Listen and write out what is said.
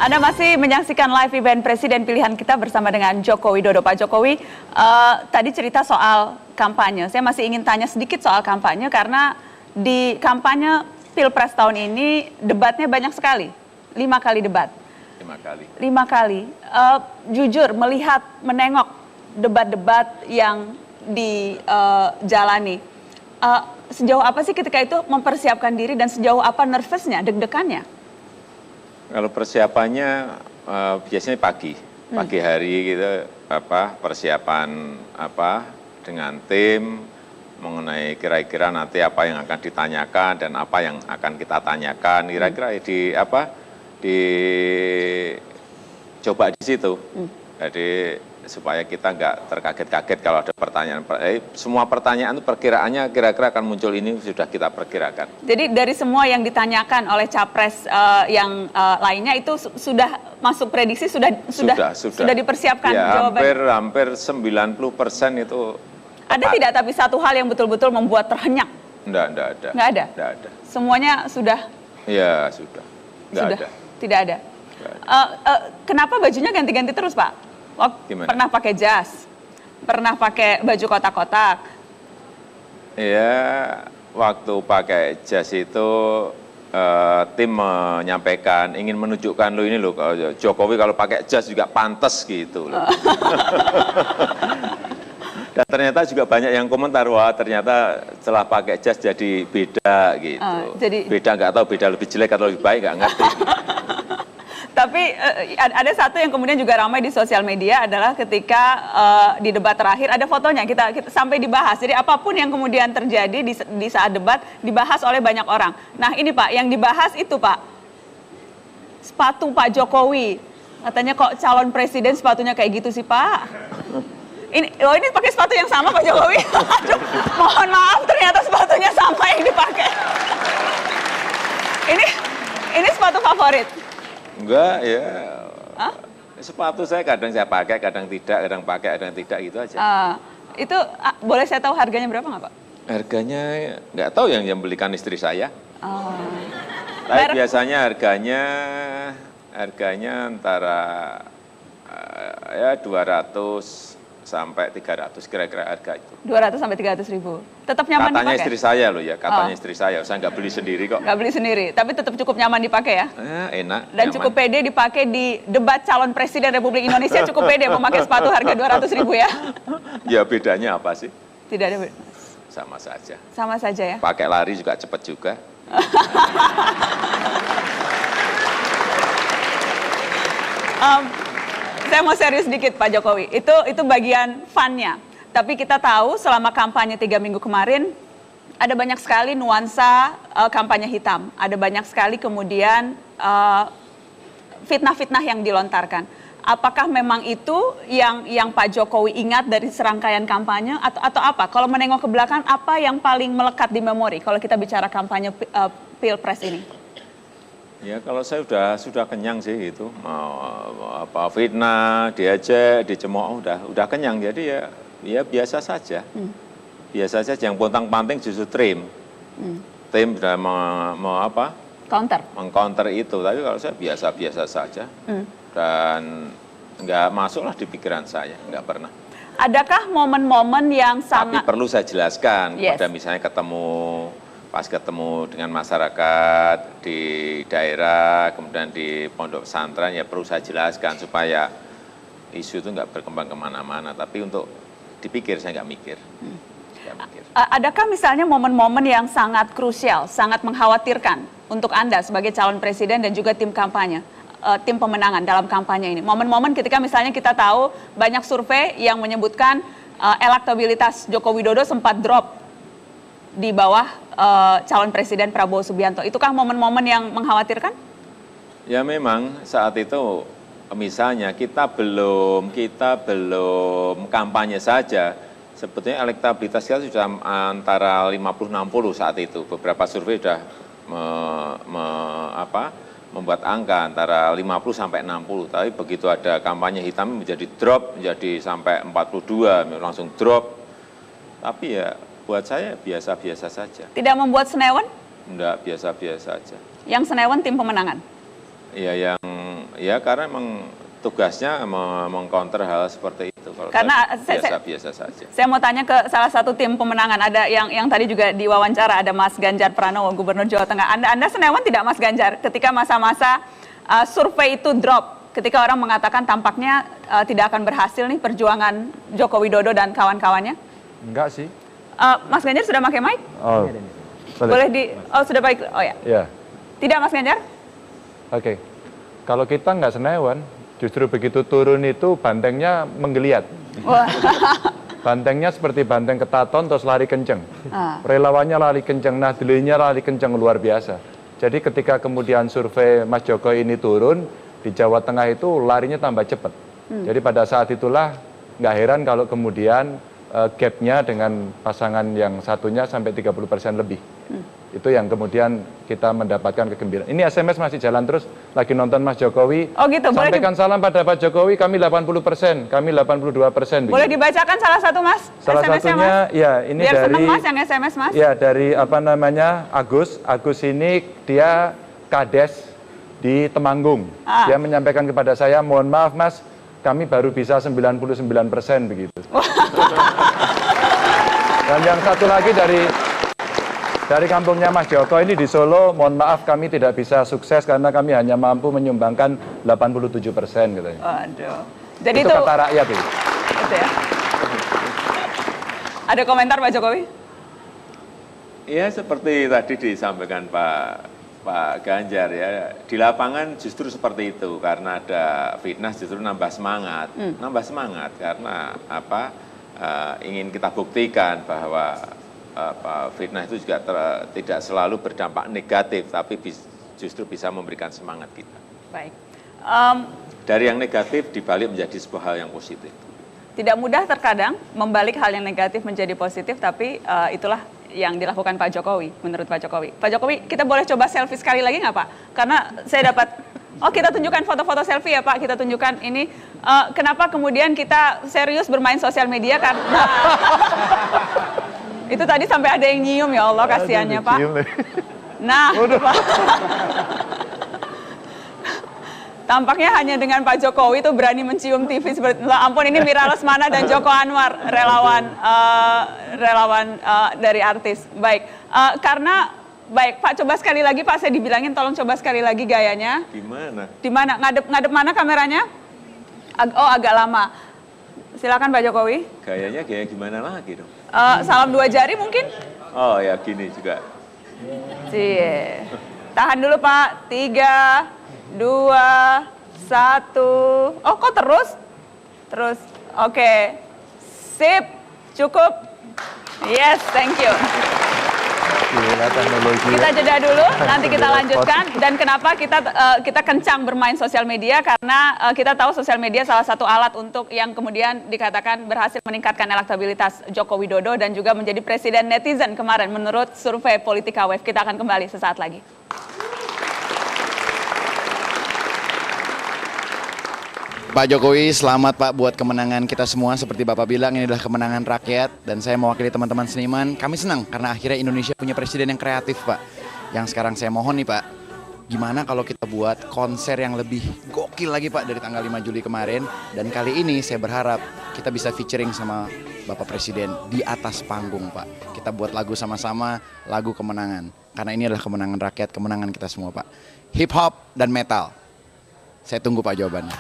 Anda masih menyaksikan live event Presiden Pilihan Kita bersama dengan Joko Widodo. Pak Jokowi, tadi cerita soal kampanye. Saya masih ingin tanya sedikit soal kampanye karena di kampanye Pilpres tahun ini debatnya banyak sekali. 5 kali debat. 5 kali. 5 kali. Jujur melihat, menengok debat-debat yang dijalani. Sejauh apa sih ketika itu mempersiapkan diri dan sejauh apa nervousnya, deg-degannya? Kalau persiapannya biasanya pagi hari gitu, persiapan dengan tim mengenai kira-kira nanti apa yang akan ditanyakan dan apa yang akan kita tanyakan, kira-kira coba di situ. Jadi supaya kita nggak terkaget-kaget kalau ada pertanyaan. Semua pertanyaan itu perkiraannya kira-kira akan muncul ini sudah kita perkirakan. Jadi dari semua yang ditanyakan oleh capres yang lainnya itu sudah masuk prediksi, sudah dipersiapkan ya, jawabannya? Hampir 90% itu tepat. Ada tidak tapi satu hal yang betul-betul membuat terhenyak? Enggak ada. Nggak ada? Nggak ada. Semuanya sudah? Ya, sudah. Nggak ada. Tidak ada. Kenapa bajunya ganti-ganti terus, Pak? Pernah pakai jas, pernah pakai baju kotak-kotak. Ya, waktu pakai jas itu tim menyampaikan ingin menunjukkan Jokowi kalau pakai jas juga pantas gitu loh. Dan ternyata juga banyak yang komentar, wah ternyata setelah pakai jas jadi beda gitu. Beda nggak tahu beda lebih jelek atau lebih baik nggak ngerti. Tapi ada satu yang kemudian juga ramai di sosial media adalah ketika di debat terakhir ada fotonya, kita sampai dibahas. Jadi apapun yang kemudian terjadi di saat debat dibahas oleh banyak orang. Nah ini Pak, yang dibahas itu Pak, sepatu Pak Jokowi. Katanya kok calon presiden sepatunya kayak gitu sih Pak. Ini pakai sepatu yang sama Pak Jokowi. Aduh, mohon maaf ternyata sepatunya sama yang dipakai. Ini sepatu favorit. Enggak, ya. Sepatu saya kadang saya pakai, kadang tidak, kadang pakai, kadang tidak gitu aja. Itu boleh saya tahu harganya berapa nggak Pak? Harganya nggak tahu, yang belikan istri saya. Tapi biasanya harganya antara ya 200 sampai 300 kira-kira harga itu. 200 sampai 300 ribu. Tetap nyaman katanya dipakai? Istri saya loh ya, katanya istri saya nggak beli sendiri kok. Nggak beli sendiri, tapi tetap cukup nyaman dipakai ya? Enak. Dan nyaman. Cukup pede dipakai di debat calon presiden Republik Indonesia, cukup pede memakai sepatu harga 200 ribu ya? Ya bedanya apa sih? Tidak ada beda. Sama saja. Sama saja ya? Pakai lari juga cepat juga. Saya mau serius sedikit Pak Jokowi, itu bagian fun-nya. Tapi kita tahu selama kampanye 3 minggu kemarin, ada banyak sekali nuansa kampanye hitam. Ada banyak sekali kemudian fitnah-fitnah yang dilontarkan. Apakah memang itu yang Pak Jokowi ingat dari serangkaian kampanye atau apa? Kalau menengok ke belakang, apa yang paling melekat di memori kalau kita bicara kampanye Pilpres ini? Ya kalau saya sudah kenyang sih itu, fitnah, diajak, dicemooh, udah kenyang, jadi ya biasa saja. Biasa saja, yang pontang-panting justru tim sudah mengcounter itu, tapi kalau saya biasa-biasa saja. Dan nggak masuklah di pikiran saya, nggak pernah. Adakah momen-momen yang sangat... Tapi perlu saya jelaskan, pada misalnya pas ketemu dengan masyarakat di daerah, kemudian di pondok pesantren, ya perlu saya jelaskan supaya isu itu nggak berkembang kemana-mana. Tapi untuk dipikir, saya nggak mikir. Adakah misalnya momen-momen yang sangat krusial, sangat mengkhawatirkan untuk Anda sebagai calon presiden dan juga tim kampanye, tim pemenangan dalam kampanye ini? Momen-momen ketika misalnya kita tahu banyak survei yang menyebutkan elektabilitas Joko Widodo sempat drop di bawah calon presiden Prabowo Subianto. Itukah momen-momen yang mengkhawatirkan? Ya memang saat itu misalnya kita belum kampanye saja, sebetulnya elektabilitas kita sudah antara 50-60 saat itu. Beberapa survei sudah membuat angka antara 50 sampai 60. Tapi begitu ada kampanye hitam menjadi drop, menjadi sampai 42, langsung drop. Tapi ya buat saya biasa-biasa saja. Tidak membuat senewan? Enggak, biasa-biasa saja. Yang senewan tim pemenangan? Iya, yang memang tugasnya mengcounter hal seperti itu. Kalau Karena biasa saja. Saya mau tanya ke salah satu tim pemenangan, ada yang tadi juga diwawancara, ada Mas Ganjar Pranowo, Gubernur Jawa Tengah. Anda senewan tidak Mas Ganjar ketika masa-masa survei itu drop, ketika orang mengatakan tampaknya tidak akan berhasil nih perjuangan Joko Widodo dan kawan-kawannya? Enggak sih. Mas Ganjar sudah pakai mic? Oh, boleh sudah baik. Oh ya. Ya. Tidak Mas Ganjar? Oke. Kalau kita nggak senewan, justru begitu turun itu bantengnya menggeliat. Wah. Bantengnya seperti banteng ketaton terus lari kenceng. Relawannya lari kenceng, nahdlinya lari kenceng luar biasa. Jadi ketika kemudian survei Mas Joko ini turun, di Jawa Tengah itu larinya tambah cepat. Jadi pada saat itulah nggak heran kalau kemudian gapnya dengan pasangan yang satunya sampai 30% lebih. Itu yang kemudian kita mendapatkan kegembiraan. Ini SMS masih jalan terus, lagi nonton Mas Jokowi. Oh gitu, sampaikan salam pada Pak Jokowi, kami 80%, kami 82%. Boleh dibacakan salah satu Mas? Salah satunya, Mas? Ya ini biar dari, seneng Mas yang SMS Mas. Ya dari Agus. Agus ini dia Kades di Temanggung. Dia menyampaikan kepada saya, mohon maaf Mas, kami baru bisa 99% begitu. Dan yang satu lagi dari kampungnya Mas Joko ini di Solo, mohon maaf kami tidak bisa sukses karena kami hanya mampu menyumbangkan 87% katanya. Waduh. Jadi itu kata rakyat itu. Itu ya. Ada komentar Pak Jokowi? Ya seperti tadi disampaikan Pak Ganjar ya, di lapangan justru seperti itu, karena ada fitnah justru nambah semangat, karena ingin kita buktikan bahwa fitnah itu juga tidak selalu berdampak negatif, tapi justru bisa memberikan semangat kita. Baik. Dari yang negatif dibalik menjadi sebuah hal yang positif. Tidak mudah terkadang membalik hal yang negatif menjadi positif, tapi itulah yang dilakukan Pak Jokowi, menurut Pak Jokowi. Pak Jokowi, kita boleh coba selfie sekali lagi nggak Pak? Karena saya dapat, kita tunjukkan foto-foto selfie ya Pak, kita tunjukkan ini. Kenapa kemudian kita serius bermain sosial media, karena itu tadi sampai ada yang nyium, ya Allah kasihannya Pak. Nah, Pak. Tampaknya hanya dengan Pak Jokowi itu berani mencium TV seperti itu. Ampun, ini Mira Lesmana dan Joko Anwar, relawan dari artis. Baik, baik Pak, coba sekali lagi Pak, saya dibilangin tolong coba sekali lagi gayanya. Di mana? Ngadep mana kameranya? Agak lama. Silakan Pak Jokowi. Gayanya gaya gimana lagi dong? Salam 2 jari mungkin? Oh ya gini juga. Cie. Tahan dulu Pak. 3, 2, 1. Oh kok terus? Terus. Oke. Sip. Cukup. Yes, thank you. Kita jeda dulu, nanti kita lanjutkan. Dan kenapa kita kencang bermain sosial media, karena kita tahu sosial media salah satu alat untuk yang kemudian dikatakan berhasil meningkatkan elektabilitas Joko Widodo dan juga menjadi presiden netizen kemarin menurut survei Politika Wave. Kita akan kembali sesaat lagi. Pak Jokowi, selamat Pak buat kemenangan kita semua. Seperti Bapak bilang, ini adalah kemenangan rakyat. Dan saya mewakili teman-teman seniman, kami senang karena akhirnya Indonesia punya presiden yang kreatif Pak. Yang sekarang saya mohon nih Pak, gimana kalau kita buat konser yang lebih gokil lagi Pak dari tanggal 5 Juli kemarin. Dan kali ini saya berharap kita bisa featuring sama Bapak Presiden di atas panggung Pak. Kita buat lagu sama-sama, lagu kemenangan. Karena ini adalah kemenangan rakyat, kemenangan kita semua Pak. Hip hop dan metal. Saya tunggu Pak jawabannya.